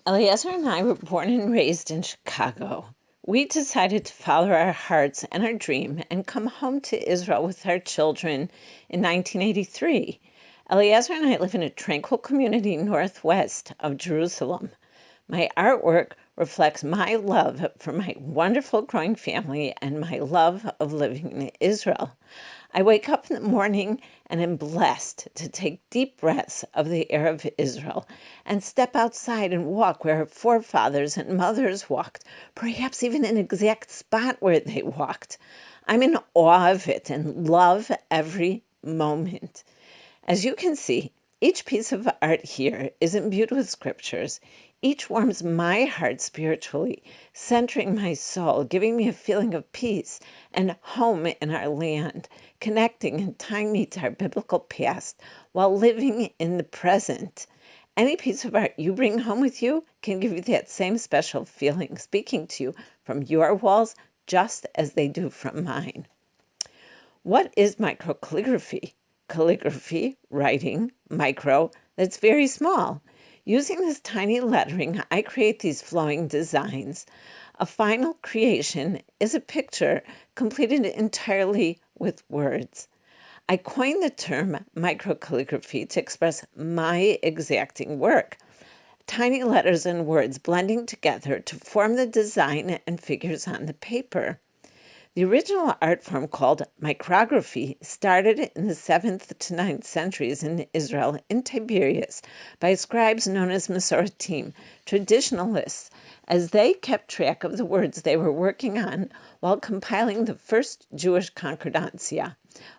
Eliezer and I were born and raised in Chicago. We decided to follow our hearts and our dream and come home to Israel with our children in 1983. Eliezer and I live in a tranquil community northwest of Jerusalem. My artwork reflects my love for my wonderful growing family and my love of living in Israel. I wake up in the morning and am blessed to take deep breaths of the air of Israel and step outside and walk where our forefathers and mothers walked, perhaps even an exact spot where they walked. I'm in awe of it and love every moment. As you can see, each piece of art here is imbued with scriptures. Each warms my heart spiritually, centering my soul, giving me a feeling of peace and home in our land, connecting and tying me to our biblical past while living in the present. Any piece of art you bring home with you can give you that same special feeling, speaking to you from your walls just as they do from mine. What is microcalligraphy? Calligraphy, writing, micro, that's very small. Using this tiny lettering, I create these flowing designs. A final creation is a picture completed entirely with words. I coined the term microcalligraphy to express my exacting work. Tiny letters and words blending together to form the design and figures on the paper. The original art form called micrography started in the 7th to 9th centuries in Israel in Tiberias by scribes known as Masoretim, traditionalists, as they kept track of the words they were working on while compiling the first Jewish Concordancia,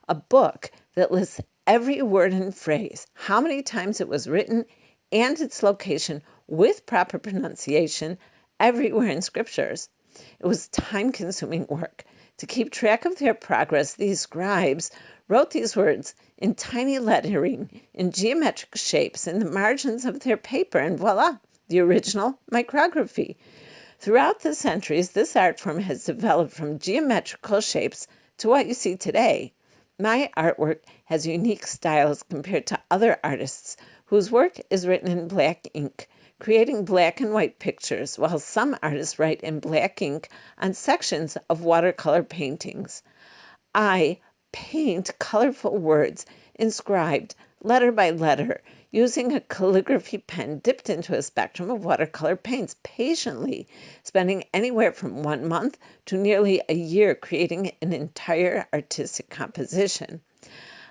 a book that lists every word and phrase, how many times it was written, and its location with proper pronunciation everywhere in scriptures. It was time-consuming work. To keep track of their progress, these scribes wrote these words in tiny lettering in geometric shapes in the margins of their paper, and voila, the original micrography. Throughout the centuries, this art form has developed from geometrical shapes to what you see today. My artwork has unique styles compared to other artists whose work is written in black ink, creating black and white pictures, while some artists write in black ink on sections of watercolor paintings. I paint colorful words inscribed letter by letter using a calligraphy pen dipped into a spectrum of watercolor paints, patiently spending anywhere from 1 month to nearly a year creating an entire artistic composition.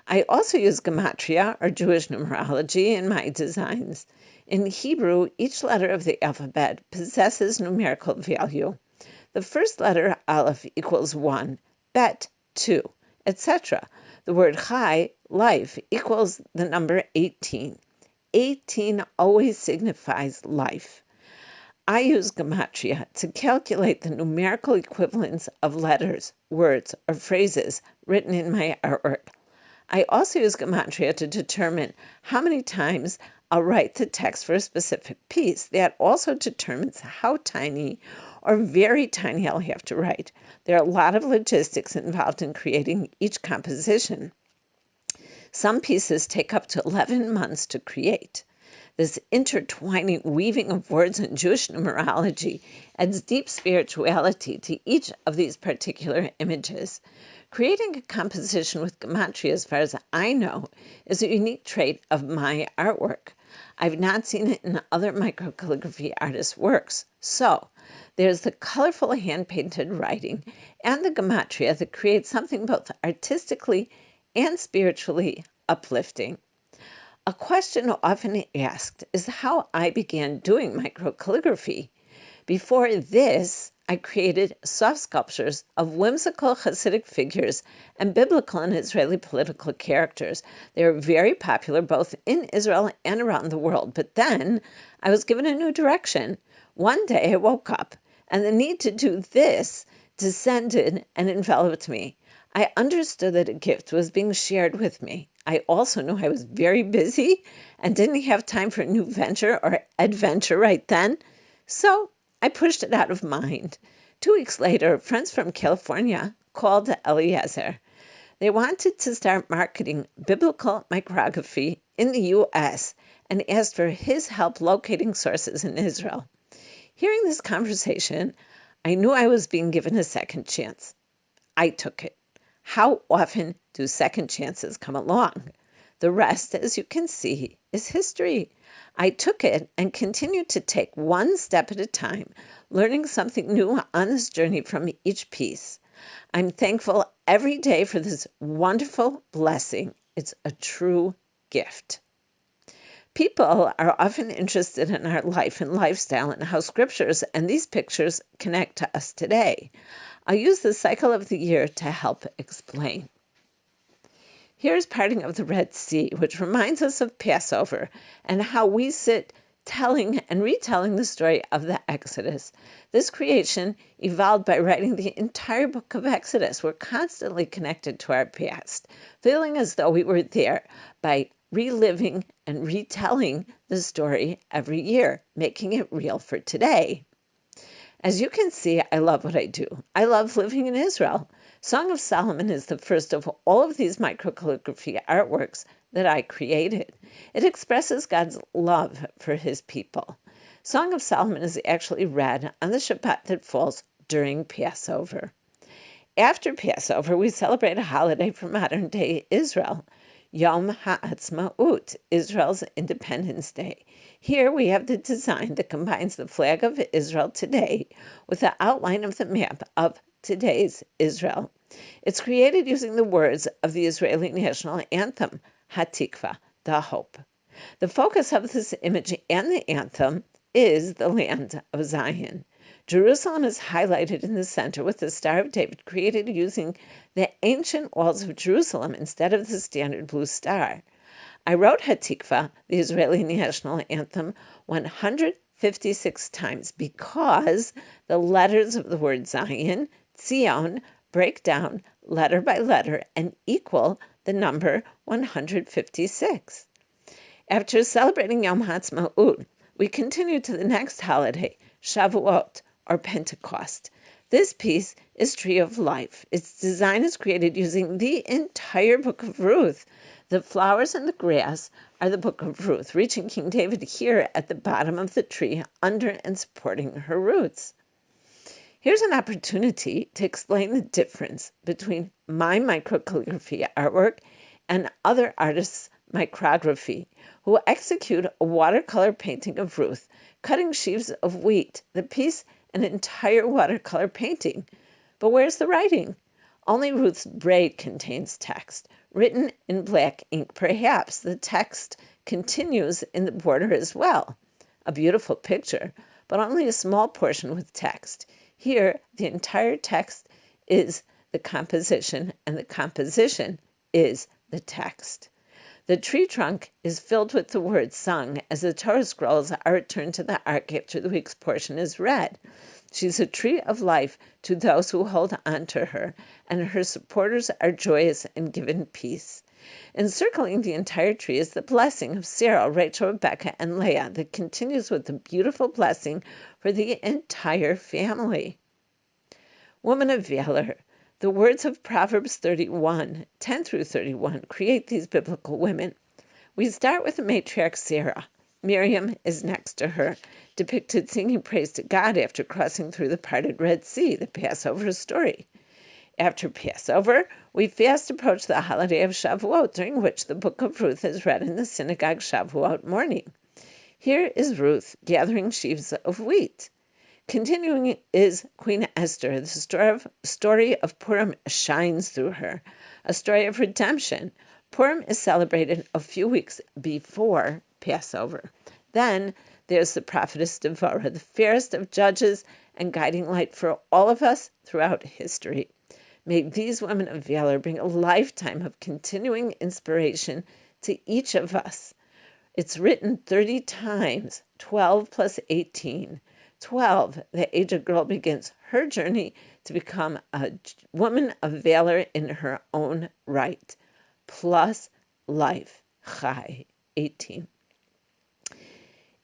I also use gematria, or Jewish numerology, in my designs. In Hebrew, each letter of the alphabet possesses numerical value. The first letter, Aleph, equals 1, Bet, 2, etc. The word Chai, life, equals the number 18. 18 always signifies life. I use gematria to calculate the numerical equivalents of letters, words, or phrases written in my artwork. I also use gematria to determine how many times I'll write the text for a specific piece. That also determines how tiny or very tiny I'll have to write. There are a lot of logistics involved in creating each composition. Some pieces take up to 11 months to create. This intertwining weaving of words and Jewish numerology adds deep spirituality to each of these particular images. Creating a composition with gematria, as far as I know, is a unique trait of my artwork. I've not seen it in other microcalligraphy artists' works. So, there's the colorful hand-painted writing and the gematria that creates something both artistically and spiritually uplifting. A question often asked is how I began doing microcalligraphy. Before this, I created soft sculptures of whimsical Hasidic figures and biblical and Israeli political characters. They are very popular both in Israel and around the world. But then I was given a new direction. One day I woke up and the need to do this descended and enveloped me. I understood that a gift was being shared with me. I also knew I was very busy and didn't have time for a new venture or adventure right then. So I pushed it out of mind. 2 weeks later, friends from California called Eliezer. They wanted to start marketing biblical micrography in the U.S., and asked for his help locating sources in Israel. Hearing this conversation, I knew I was being given a second chance. I took it. How often do second chances come along? The rest, as you can see, is history. I took it and continued to take one step at a time, learning something new on this journey from each piece. I'm thankful every day for this wonderful blessing. It's a true gift. People are often interested in our life and lifestyle and how scriptures and these pictures connect to us today. I'll use the cycle of the year to help explain. Here's parting of the Red Sea, which reminds us of Passover and how we sit telling and retelling the story of the Exodus. This creation evolved by writing the entire book of Exodus. We're constantly connected to our past, feeling as though we were there by reliving and retelling the story every year, making it real for today. As you can see, I love what I do. I love living in Israel. Song of Solomon is the first of all of these microcalligraphy artworks that I created. It expresses God's love for his people. Song of Solomon is actually read on the Shabbat that falls during Passover. After Passover, we celebrate a holiday for modern-day Israel, Yom HaAtzmaut, Israel's Independence Day. Here we have the design that combines the flag of Israel today with the outline of the map of today's Israel. It's created using the words of the Israeli national anthem, Hatikva, the hope. The focus of this image and the anthem is the land of Zion. Jerusalem is highlighted in the center with the Star of David created using the ancient walls of Jerusalem instead of the standard blue star. I wrote Hatikva, the Israeli national anthem, 156 times because the letters of the word Zion, Zion, break down letter by letter and equal the number 156. After celebrating Yom HaAtzmaut, we continue to the next holiday, Shavuot, or Pentecost. This piece is Tree of Life. Its design is created using the entire book of Ruth. The flowers and the grass are the book of Ruth, reaching King David here at the bottom of the tree, under and supporting her roots. Here's an opportunity to explain the difference between my microcalligraphy artwork and other artists' micrography, who execute a watercolor painting of Ruth, cutting sheaves of wheat, the piece an entire watercolor painting. But where's the writing? Only Ruth's braid contains text, written in black ink. Perhaps the text continues in the border as well. A beautiful picture, but only a small portion with text. Here, the entire text is the composition, and the composition is the text. The tree trunk is filled with the words sung as the Torah scrolls are returned to the ark after the week's portion is read. She's a tree of life to those who hold on to her, and her supporters are joyous and given peace. Encircling the entire tree is the blessing of Sarah, Rachel, Rebecca, and Leah that continues with a beautiful blessing for the entire family. Woman of valor. The words of Proverbs 31, 10 through 31 create these biblical women. We start with the matriarch Sarah. Miriam is next to her, depicted singing praise to God after crossing through the parted Red Sea, the Passover story. After Passover, we fast approach the holiday of Shavuot, during which the book of Ruth is read in the synagogue Shavuot morning. Here is Ruth gathering sheaves of wheat. Continuing is Queen Esther. The story of Purim shines through her, a story of redemption. Purim is celebrated a few weeks before Passover. Then there's the prophetess Devorah, the fairest of judges and guiding light for all of us throughout history. May these women of valor bring a lifetime of continuing inspiration to each of us. It's written 30 times, 12 plus 18. 12, the aged girl begins her journey to become a woman of valor in her own right. Plus life, Chai, 18.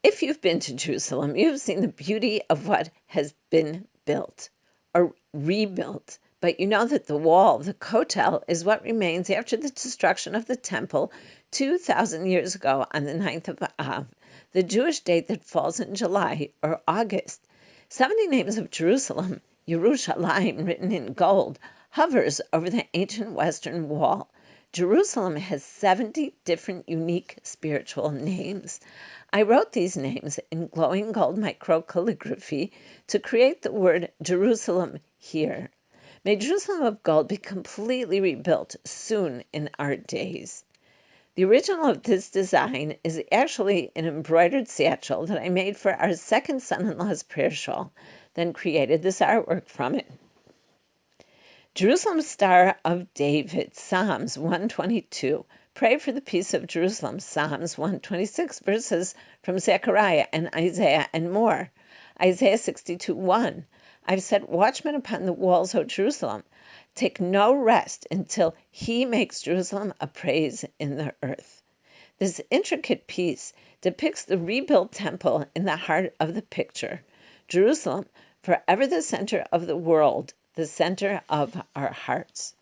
If you've been to Jerusalem, you've seen the beauty of what has been built or rebuilt. But you know that the wall, the kotel, is what remains after the destruction of the temple 2,000 years ago, on the 9th of Av, the Jewish date that falls in July or August, 70 names of Jerusalem, Yerushalayim, written in gold, hovers over the ancient western wall. Jerusalem has 70 different unique spiritual names. I wrote these names in glowing gold microcalligraphy to create the word Jerusalem here. May Jerusalem of gold be completely rebuilt soon in our days. The original of this design is actually an embroidered satchel that I made for our second son-in-law's prayer shawl, then created this artwork from it. Jerusalem Star of David, Psalms 122. Pray for the peace of Jerusalem, Psalms 126, verses from Zechariah and Isaiah and more. Isaiah 62:1. I've set watchmen upon the walls, O Jerusalem. Take no rest until he makes Jerusalem a praise in the earth. This intricate piece depicts the rebuilt temple in the heart of the picture. Jerusalem, forever the center of the world, the center of our hearts.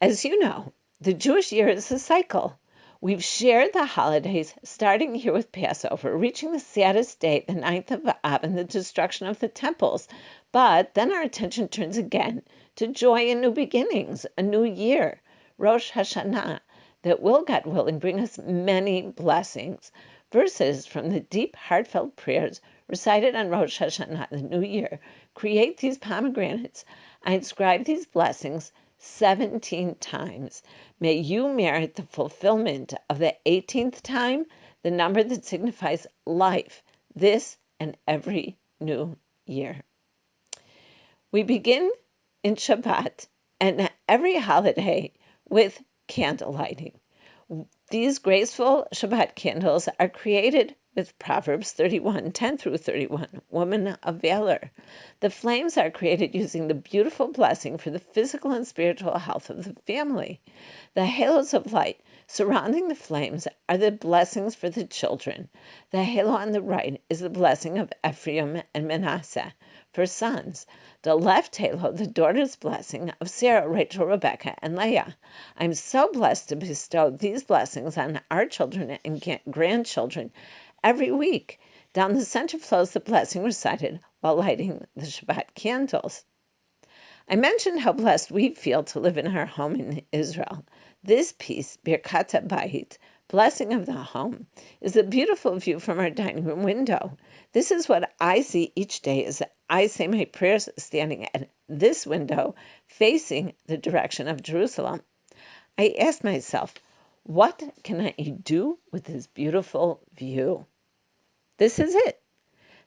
As you know, the Jewish year is a cycle. We've shared the holidays, starting here with Passover, reaching the saddest day, the 9th of Av, and the destruction of the temples. But then our attention turns again to joy and new beginnings, a new year, Rosh Hashanah, that will, God willing, bring us many blessings. Verses from the deep, heartfelt prayers recited on Rosh Hashanah, the new year, create these pomegranates. I inscribe these blessings 17 times. May you merit the fulfillment of the 18th time, the number that signifies life, this and every new year. We begin in Shabbat and every holiday with candle lighting. These graceful Shabbat candles are created with Proverbs 31:10 through 31, woman of valor. The flames are created using the beautiful blessing for the physical and spiritual health of the family. The halos of light surrounding the flames are the blessings for the children. The halo on the right is the blessing of Ephraim and Manasseh for sons. The left halo, the daughter's blessing of Sarah, Rachel, Rebecca, and Leah. I'm so blessed to bestow these blessings on our children and grandchildren every week. Down the center flows the blessing recited while lighting the Shabbat candles. I mentioned how blessed we feel to live in our home in Israel. This piece, Birkat HaBayit, blessing of the home, is a beautiful view from our dining room window. This is what I see each day as I say my prayers standing at this window facing the direction of Jerusalem. I ask myself, what can I do with this beautiful view? This is it.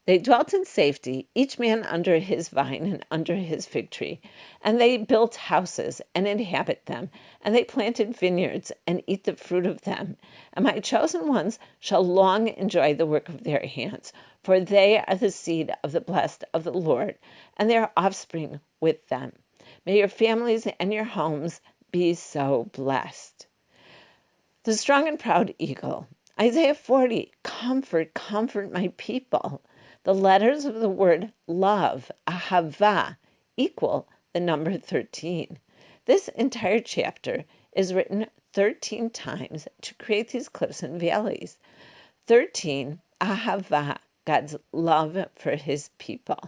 They dwelt in safety, each man under his vine and under his fig tree. And they built houses and inhabit them. And they planted vineyards and eat the fruit of them. And my chosen ones shall long enjoy the work of their hands, for they are the seed of the blessed of the Lord, and their offspring with them. May your families and your homes be so blessed. The strong and proud eagle. Isaiah 40, comfort, comfort my people. The letters of the word love, ahava, equal the number 13. This entire chapter is written 13 times to create these cliffs and valleys. 13, ahava, God's love for his people.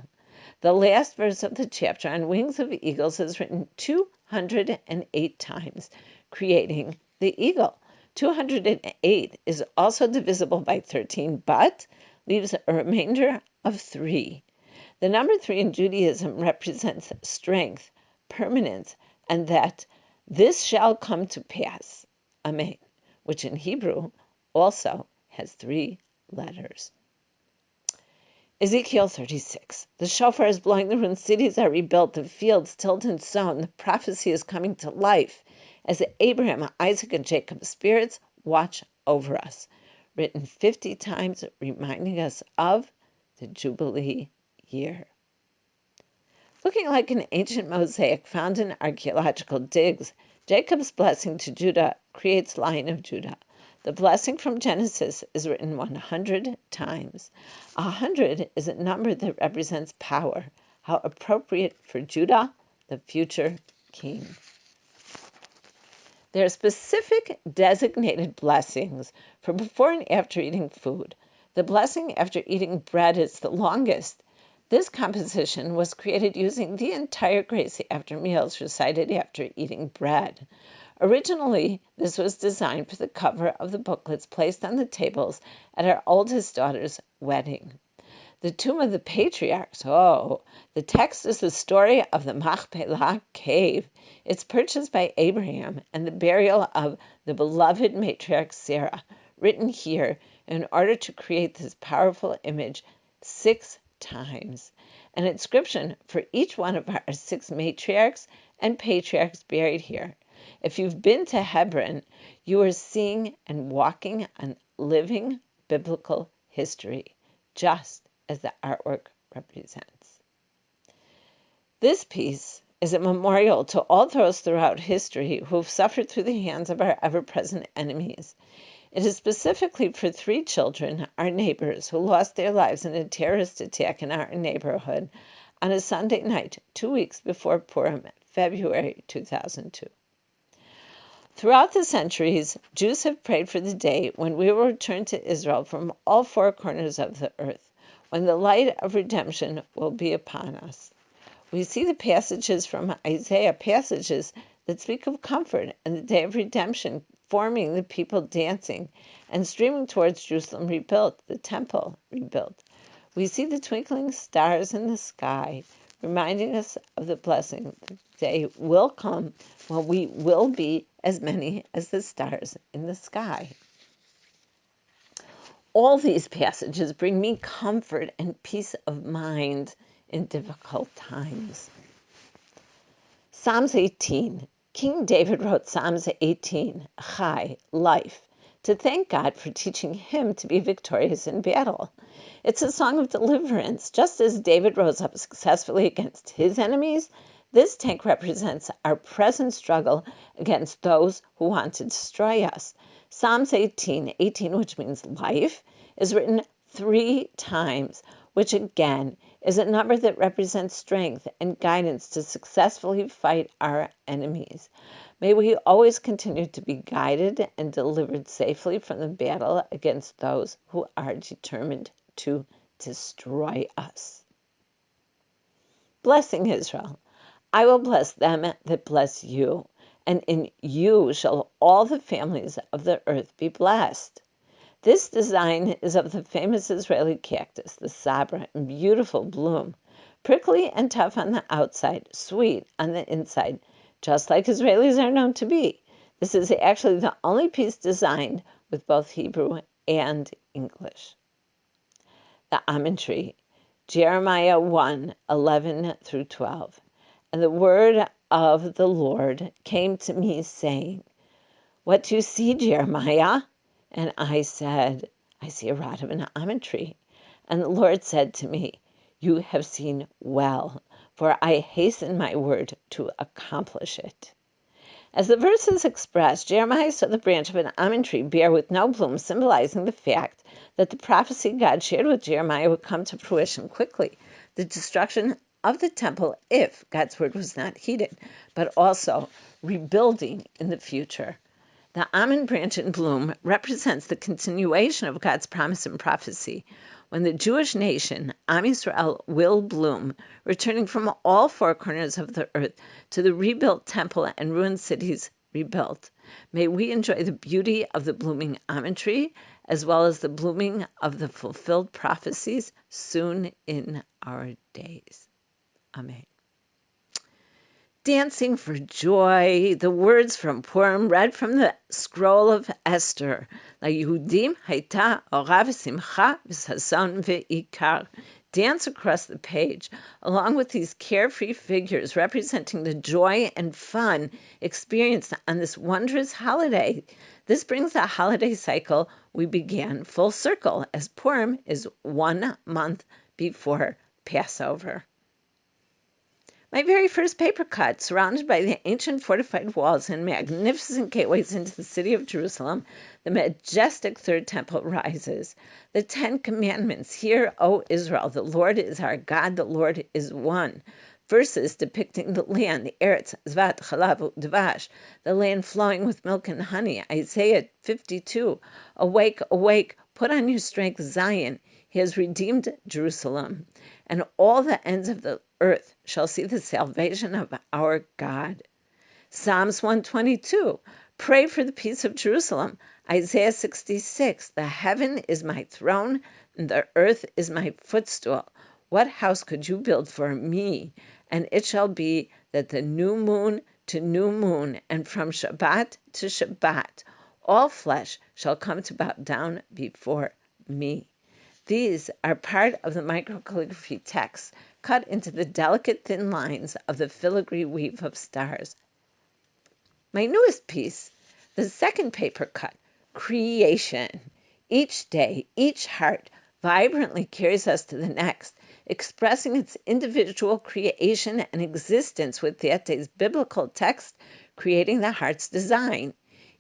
The last verse of the chapter on wings of eagles is written 208 times, creating the eagle. 208 is also divisible by 13, but leaves a remainder of 3. The number 3 in Judaism represents strength, permanence, and that this shall come to pass, amen, which in Hebrew also has 3 letters. Ezekiel 36. The shofar is blowing, the ruined cities are rebuilt, the fields tilled and sown, the prophecy is coming to life as Abraham, Isaac, and Jacob's spirits watch over us. Written 50 times, reminding us of the Jubilee year. Looking like an ancient mosaic found in archaeological digs, Jacob's blessing to Judah creates Lion of Judah. The blessing from Genesis is written 100 times. 100 is a number that represents power. How appropriate for Judah, the future king. There are specific designated blessings for before and after eating food. The blessing after eating bread is the longest. This composition was created using the entire grace after meals recited after eating bread. Originally, this was designed for the cover of the booklets placed on the tables at our oldest daughter's wedding. The tomb of the patriarchs. Oh, the text is the story of the Machpelah cave, its purchase by Abraham, and the burial of the beloved matriarch Sarah, written here in order to create this powerful image 6 times. An inscription for each one of our 6 matriarchs and patriarchs buried here. If you've been to Hebron, you are seeing and walking on living biblical history, just as the artwork represents. This piece is a memorial to all those throughout history who have suffered through the hands of our ever-present enemies. It is specifically for 3 children, our neighbors, who lost their lives in a terrorist attack in our neighborhood on a Sunday night 2 weeks before Purim, February 2002. Throughout the centuries, Jews have prayed for the day when we will return to Israel from all 4 corners of the earth, when the light of redemption will be upon us. We see the passages from Isaiah, passages that speak of comfort and the day of redemption, forming the people dancing and streaming towards Jerusalem rebuilt, the temple rebuilt. We see the twinkling stars in the sky, reminding us of the blessing. The day will come when we will be as many as the stars in the sky. All these passages bring me comfort and peace of mind in difficult times. Psalms 18. King David wrote Psalms 18, Chai, life, to thank God for teaching him to be victorious in battle. It's a song of deliverance. Just as David rose up successfully against his enemies, this tank represents our present struggle against those who want to destroy us. Psalms 18, which means life, is written 3 times, which again is a number that represents strength and guidance to successfully fight our enemies. May we always continue to be guided and delivered safely from the battle against those who are determined to destroy us. Blessing Israel. I will bless them that bless you, and in you shall all the families of the earth be blessed. This design is of the famous Israeli cactus, the sabra, in beautiful bloom, prickly and tough on the outside, sweet on the inside, just like Israelis are known to be. This is actually the only piece designed with both Hebrew and English. The almond tree, Jeremiah 1, 11 through 12. And the word of the Lord came to me, saying, What do you see, Jeremiah? And I said, I see a rod of an almond tree. And the Lord said to me, You have seen well, for I hasten my word to accomplish it. As the verses express, Jeremiah saw the branch of an almond tree bear with no bloom, symbolizing the fact that the prophecy God shared with Jeremiah would come to fruition quickly. The destruction of the temple, if God's word was not heeded, but also rebuilding in the future. The almond branch in bloom represents the continuation of God's promise and prophecy, when the Jewish nation, Am Yisrael, will bloom, returning from all 4 corners of the earth to the rebuilt temple and ruined cities rebuilt. May we enjoy the beauty of the blooming almond tree, as well as the blooming of the fulfilled prophecies soon in our days. Amen. Dancing for joy, the words from Purim read from the scroll of Esther. LaYehudim hayta ora v'simcha v'sason ve'ikar. Dance across the page, along with these carefree figures representing the joy and fun experienced on this wondrous holiday. This brings the holiday cycle we began full circle, as Purim is 1 month before Passover. My very first paper cut, surrounded by the ancient fortified walls and magnificent gateways into the city of Jerusalem, the majestic third temple rises. The 10 Commandments, Hear, O Israel, the Lord is our God, the Lord is one. verses depicting the land, the Eretz, Zvat, Chalav, Dvash, the land flowing with milk and honey. Isaiah 52, awake, awake, put on your strength, Zion. He has redeemed Jerusalem, and all the ends of the earth shall see the salvation of our God. Psalms 122, pray for the peace of Jerusalem. Isaiah 66, the heaven is my throne, and the earth is my footstool. What house could you build for me? And it shall be that the new moon to new moon, and from Shabbat to Shabbat, all flesh shall come to bow down before me. These are part of the microcalligraphy text cut into the delicate thin lines of the filigree weave of stars. My newest piece, the second paper cut, Creation. Each day, each heart vibrantly carries us to the next, expressing its individual creation and existence with that day's biblical text, creating the heart's design.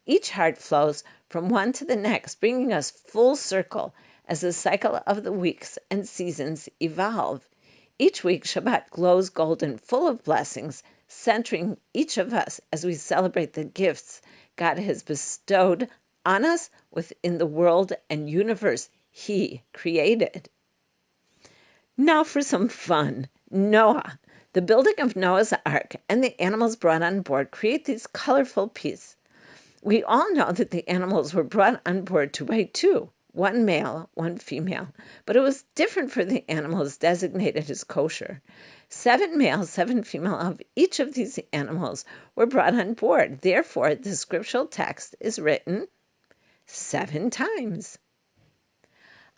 Each heart flows from one to the next, bringing us full circle as the cycle of the weeks and seasons evolve. Each week, Shabbat glows golden, full of blessings, centering each of us as we celebrate the gifts God has bestowed on us within the world and universe He created. Now for some fun. Noah. The building of Noah's Ark and the animals brought on board create these colorful pieces. We all know that the animals were brought on board 2 by 2, one male, one female, but it was different for the animals designated as kosher. 7 male, 7 female of each of these animals were brought on board. Therefore, the scriptural text is written 7 times.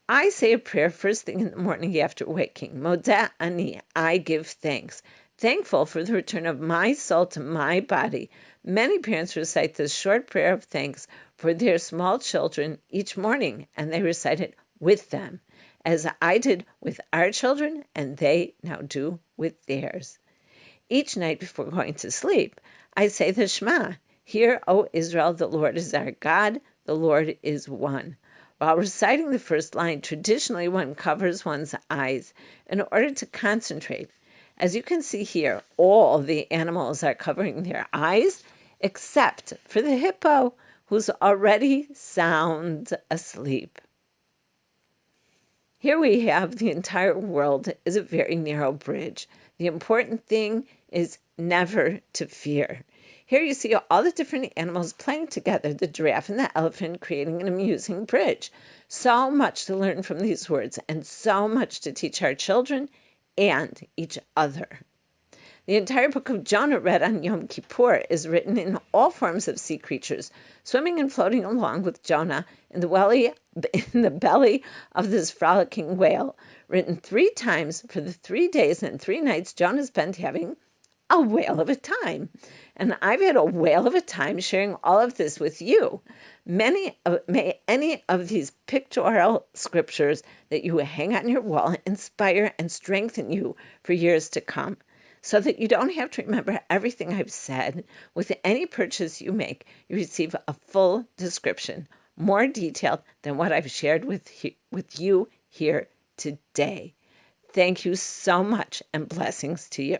I say a prayer first thing in the morning after waking. Modeh ani, I give thanks. Thankful for the return of my soul to my body. Many parents recite this short prayer of thanks for their small children each morning, and they recite it with them, as I did with our children, and they now do with theirs. Each night before going to sleep, I say the Shema. Hear, O Israel, the Lord is our God, the Lord is one. While reciting the first line, traditionally one covers one's eyes in order to concentrate. As you can see here, all the animals are covering their eyes, except for the hippo, who's already sound asleep. Here we have the entire world is a very narrow bridge. The important thing is never to fear. Here you see all the different animals playing together, the giraffe and the elephant creating an amusing bridge. So much to learn from these words and so much to teach our children and each other. The entire book of Jonah read on Yom Kippur is written in all forms of sea creatures, swimming and floating along with Jonah in the belly of this frolicking whale, written 3 times for the 3 days and 3 nights Jonah spent having a whale of a time. And I've had a whale of a time sharing all of this with you. May any of these pictorial scriptures that you hang on your wall inspire and strengthen you for years to come, so that you don't have to remember everything I've said. With any purchase you make, you receive a full description, more detailed than what I've shared with you here today. Thank you so much, and blessings to you.